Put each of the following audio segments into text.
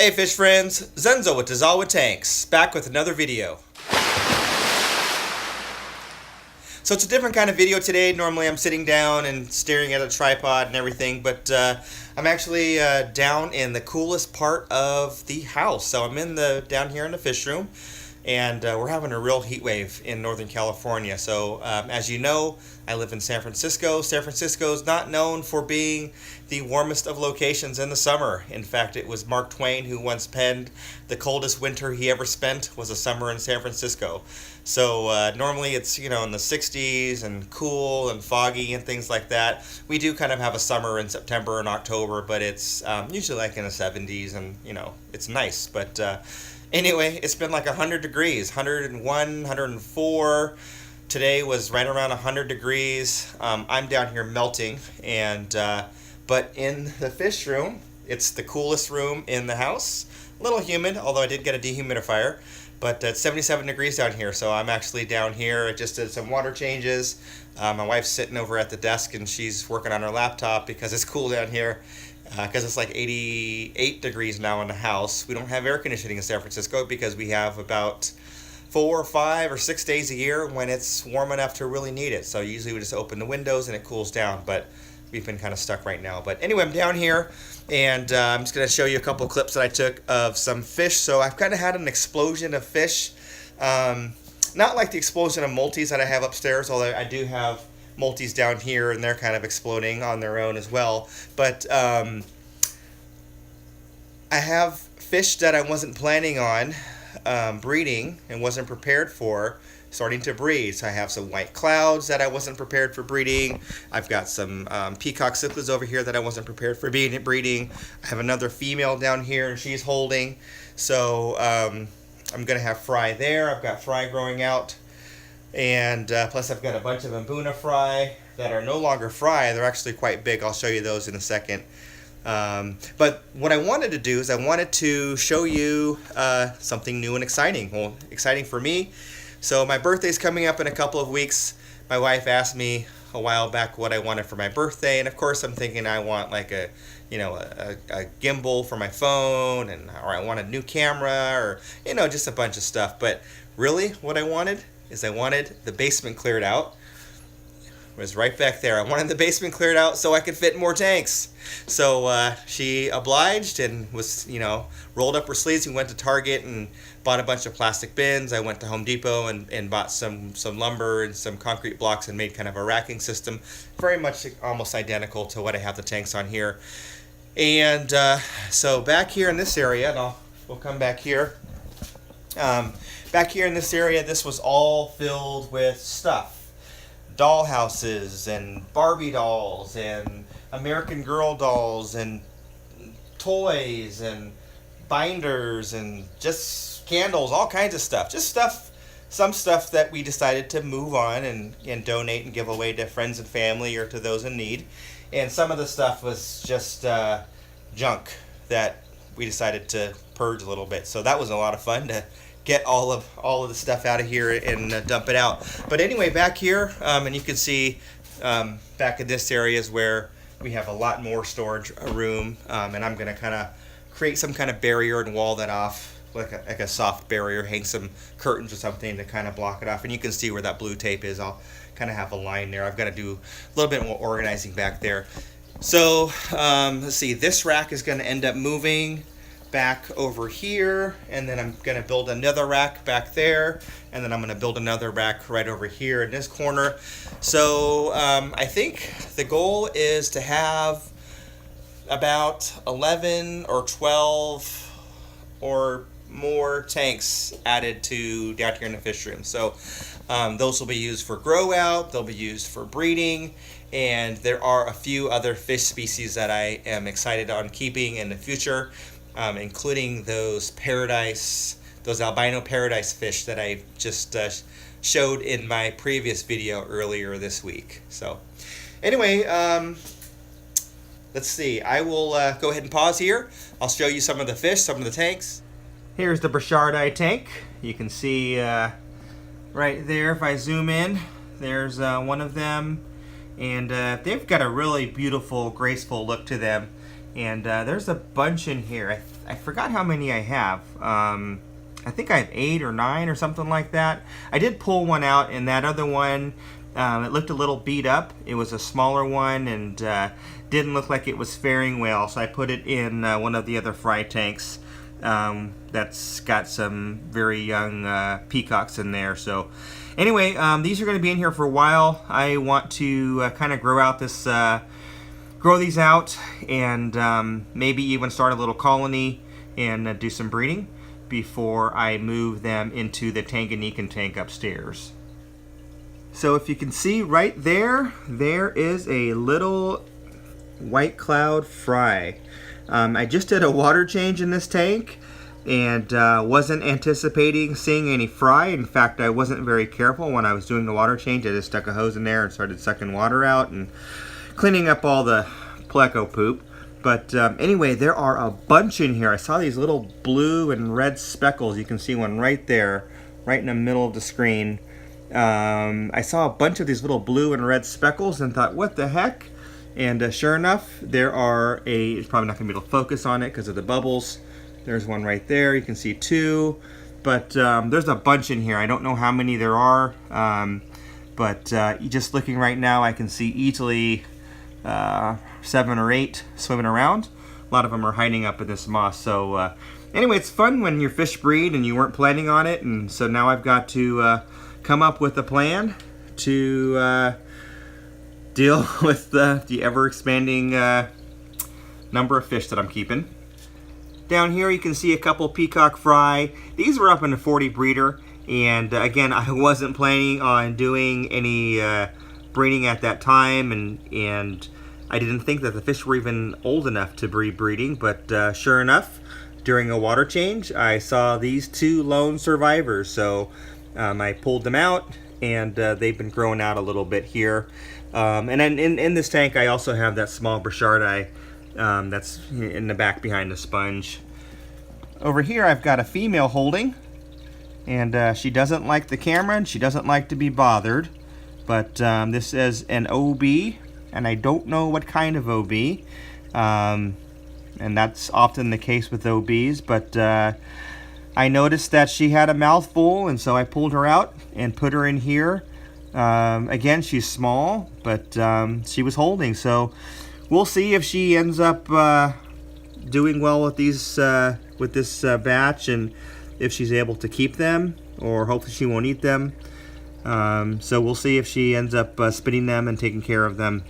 Hey fish friends, Zenzo with Tazawa Tanks, back with another video. So it's a different kind of video today. Normally I'm sitting down and staring at a tripod and everything, but I'm actually down in the coolest part of the house. So I'm down here in the fish room, and we're having a real heat wave in Northern California. So as you know, I live in San Francisco. San Francisco is not known for being the warmest of locations in the summer. In fact, it was Mark Twain who once penned, "The coldest winter he ever spent was a summer in San Francisco." So normally it's, in the 60s and cool and foggy and things like that. We do kind of have a summer in September and October, but it's usually like in the 70s, and it's nice. But anyway, it's been like 100 degrees, 101, 104. Today was right around 100 degrees. I'm down here melting, but in the fish room, it's the coolest room in the house. A little humid, although I did get a dehumidifier, but it's 77 degrees down here, so I'm actually down here. I just did some water changes. My wife's sitting over at the desk, and she's working on her laptop because it's cool down here, because it's like 88 degrees now in the house. We don't have air conditioning in San Francisco because we have about 4 or 5 or 6 days a year when it's warm enough to really need it. So usually we just open the windows and it cools down, but we've been kind of stuck right now. But anyway, I'm down here, and I'm just going to show you a couple clips that I took of some fish. So I've kind of had an explosion of fish. Not like the explosion of multis that I have upstairs, although I do have multis down here, and they're kind of exploding on their own as well. But I have fish that I wasn't planning on breeding and wasn't prepared for starting to breed. So I have some white clouds that I wasn't prepared for breeding. I've got some peacock cichlids over here that I wasn't prepared for breeding. I have another female down here, and she's holding. So I'm gonna have fry there. I've got fry growing out, and plus I've got a bunch of Mbuna fry that are no longer fry. They're actually quite big. I'll show you those in a second. But what I wanted to do is I wanted to show you something new and exciting. Well, exciting for me. So my birthday's coming up in a couple of weeks. My wife asked me a while back what I wanted for my birthday, and of course I'm thinking I want like a gimbal for my phone, or I want a new camera, or just a bunch of stuff. But really what I wanted is I wanted the basement cleared out. It was right back there. I wanted the basement cleared out so I could fit more tanks. So she obliged and was, rolled up her sleeves. We went to Target and bought a bunch of plastic bins. I went to Home Depot and bought some lumber and some concrete blocks and made kind of a racking system, very much almost identical to what I have the tanks on here. And so back here in this area, and we'll come back here. Back here in this area, this was all filled with stuff. Doll houses and Barbie dolls and American Girl dolls and toys and binders and just candles, all kinds of stuff. Just stuff, some stuff that we decided to move on and donate and give away to friends and family or to those in need. And some of the stuff was just junk that we decided to purge a little bit. So that was a lot of fun to get all of the stuff out of here and dump it out. But anyway, back here, and you can see back in this area is where we have a lot more storage room, and I'm going to kind of create some kind of barrier and wall that off, like a soft barrier, hang some curtains or something to kind of block it off. And you can see where that blue tape is. I'll kind of have a line there. I've got to do a little bit more organizing back there. So let's see, this rack is going to end up moving back over here, and then I'm going to build another rack back there, and then I'm going to build another rack right over here in this corner. So I think the goal is to have about 11 or 12 or more tanks added to down here in the fish room. So those will be used for grow out, they'll be used for breeding, and there are a few other fish species that I am excited on keeping in the future. Including those albino paradise fish that I just showed in my previous video earlier this week. So anyway, let's see. I will go ahead and pause here. I'll show you some of the fish, some of the tanks. Here's the Burchardii tank. You can see right there, if I zoom in, there's one of them. And they've got a really beautiful, graceful look to them. And there's a bunch in here. I forgot how many I have. I think I have 8 or 9 or something like that. I did pull one out, and that other one, it looked a little beat up. It was a smaller one and didn't look like it was faring well, so I put it in one of the other fry tanks that's got some very young peacocks in there. So anyway, these are going to be in here for a while. I want to kind of grow these out and maybe even start a little colony and do some breeding before I move them into the Tanganyikan tank upstairs. So if you can see right there, there is a little white cloud fry. I just did a water change in this tank and wasn't anticipating seeing any fry. In fact, I wasn't very careful when I was doing the water change. I just stuck a hose in there and started sucking water out and cleaning up all the pleco poop. But anyway, there are a bunch in here. I saw these little blue and red speckles. You can see one right there, right in the middle of the screen. I saw a bunch of these little blue and red speckles and thought, what the heck? And sure enough, there are it's probably not going to be able to focus on it because of the bubbles. There's one right there. You can see 2. But there's a bunch in here. I don't know how many there are. But just looking right now, I can see easily 7 or 8 swimming around. A lot of them are hiding up in this moss. So anyway, it's fun when your fish breed and you weren't planning on it. And so now I've got to come up with a plan to deal with the ever-expanding number of fish that I'm keeping. Down here you can see a couple peacock fry. These were up in a 40 breeder. And again, I wasn't planning on doing any breeding at that time, and I didn't think that the fish were even old enough to be breeding, but sure enough, during a water change, I saw these 2 lone survivors. So I pulled them out, and they've been growing out a little bit here. And then in this tank, I also have that small Burchardi that's in the back behind the sponge. Over here, I've got a female holding, and she doesn't like the camera, and she doesn't like to be bothered. But this is an OB, and I don't know what kind of OB. And that's often the case with OBs, but I noticed that she had a mouthful, and so I pulled her out and put her in here. Again, she's small, but she was holding, so we'll see if she ends up doing well with these with this batch, and if she's able to keep them, or hopefully she won't eat them. So we'll see if she ends up spitting them and taking care of them.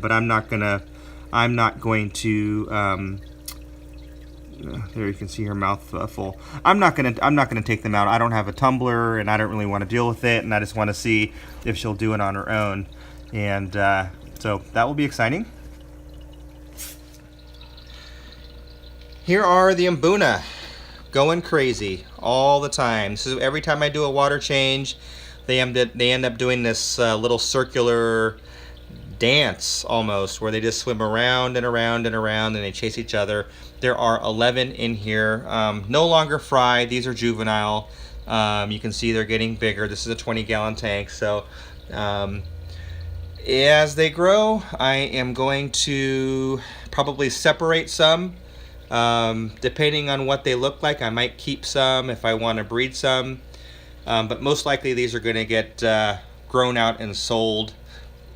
But I'm not going to. There you can see her mouth full. I'm not gonna take them out. I don't have a tumbler, and I don't really want to deal with it, and I just want to see if she'll do it on her own. And so that will be exciting. Here are the Mbuna, going crazy all the time. So every time I do a water change, they end up doing this little circular dance almost, where they just swim around and around and around, and they chase each other. There are 11 in here, no longer fry. These are juvenile. You can see they're getting bigger. This is a 20-gallon tank, so as they grow, I am going to probably separate some. Depending on what they look like, I might keep some if I want to breed some. But most likely these are going to get grown out and sold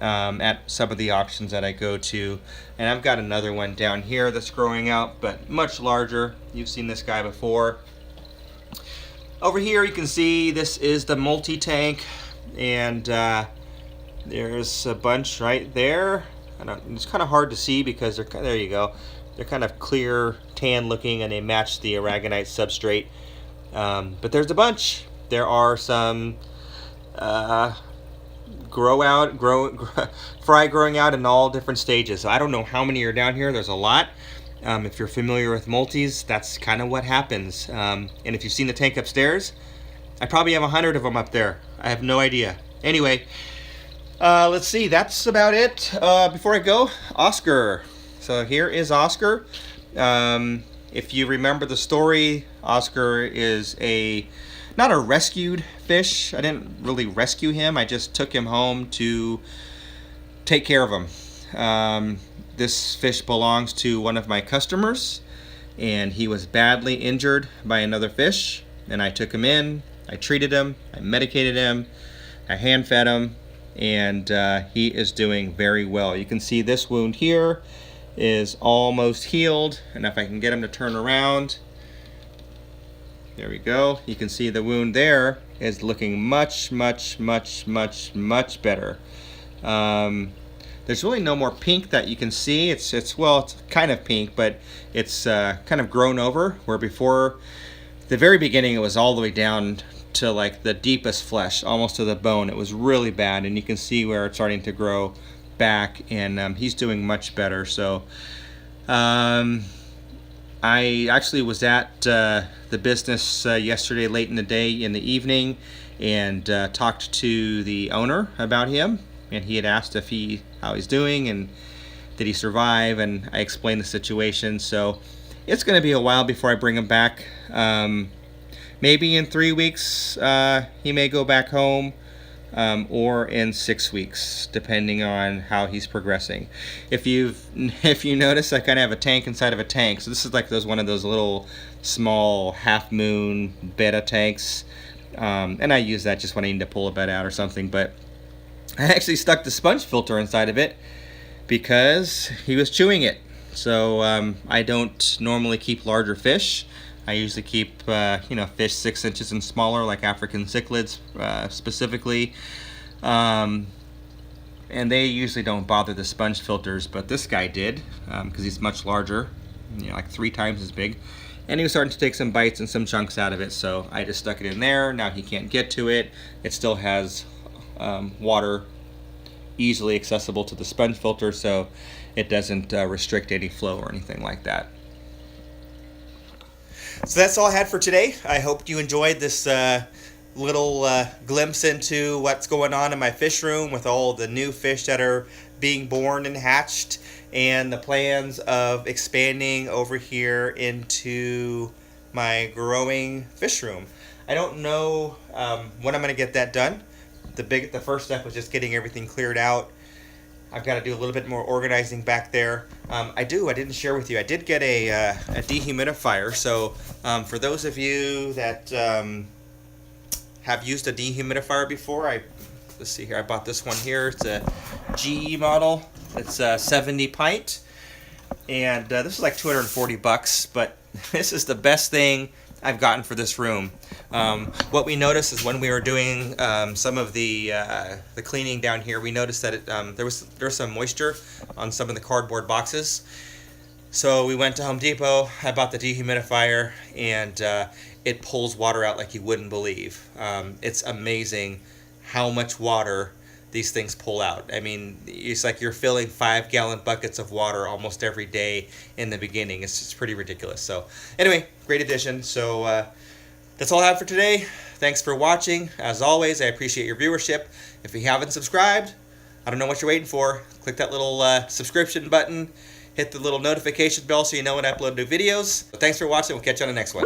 at some of the auctions that I go to. And I've got another one down here that's growing out, but much larger. You've seen this guy before. Over here you can see this is the multi-tank, and there's a bunch right there. It's kind of hard to see because there you go. They're kind of clear, tan looking, and they match the aragonite substrate. But there's a bunch. There are some fry growing out in all different stages. So I don't know how many are down here. There's a lot. If you're familiar with multis, that's kind of what happens. And if you've seen the tank upstairs, I probably have 100 of them up there. I have no idea. Anyway, let's see. That's about it. Before I go, Oscar. So here is Oscar. If you remember the story, Oscar is not a rescued fish. I didn't really rescue him. I just took him home to take care of him. this fish belongs to one of my customers, and he was badly injured by another fish, and I took him in, I treated him, I medicated him, I hand fed him, and he is doing very well. You can see this wound here is almost healed, and if I can get him to turn around, there we go. You can see the wound there is looking much better. There's really no more pink that you can see. It's kind of pink, but it's kind of grown over, where before, the very beginning, it was all the way down to like the deepest flesh, almost to the bone. It was really bad, and you can see where it's starting to grow back, and he's doing much better. So I actually was at the business yesterday late in the day, in the evening, and talked to the owner about him, and he had asked how he's doing and did he survive, and I explained the situation. So it's going to be a while before I bring him back. Maybe in 3 weeks he may go back home, or in 6 weeks, depending on how he's progressing. If you notice, I kind of have a tank inside of a tank. So this is like one of those little small half moon betta tanks, and I use that just when I need to pull a betta out or something. But I actually stuck the sponge filter inside of it because he was chewing it. So I don't normally keep larger fish. I usually keep fish 6 inches and smaller, like African cichlids specifically, and they usually don't bother the sponge filters, but this guy did, because he's much larger, like 3 times as big, and he was starting to take some bites and some chunks out of it. So I just stuck it in there. Now he can't get to it. It still has water easily accessible to the sponge filter, so it doesn't restrict any flow or anything like that. So that's all I had for today. I hope you enjoyed this little glimpse into what's going on in my fish room with all the new fish that are being born and hatched, and the plans of expanding over here into my growing fish room. I don't know when I'm going to get that done. The first step was just getting everything cleared out. I've got to do a little bit more organizing back there. I didn't share with you, I did get a dehumidifier. So for those of you that have used a dehumidifier before, let's see here, I bought this one here. It's a GE model. It's 70 pint. And this is like $240, but this is the best thing I've gotten for this room. What we noticed is when we were doing some of the cleaning down here, we noticed that there was some moisture on some of the cardboard boxes. So we went to Home Depot. I bought the dehumidifier, and it pulls water out like you wouldn't believe. It's amazing how much water these things pull out. I mean, it's like you're filling 5-gallon buckets of water almost every day in the beginning. It's just pretty ridiculous. So anyway, great addition. So that's all I have for today. Thanks for watching. As always, I appreciate your viewership. If you haven't subscribed, I don't know what you're waiting for. Click that little subscription button. Hit the little notification bell so you know when I upload new videos. But thanks for watching. We'll catch you on the next one.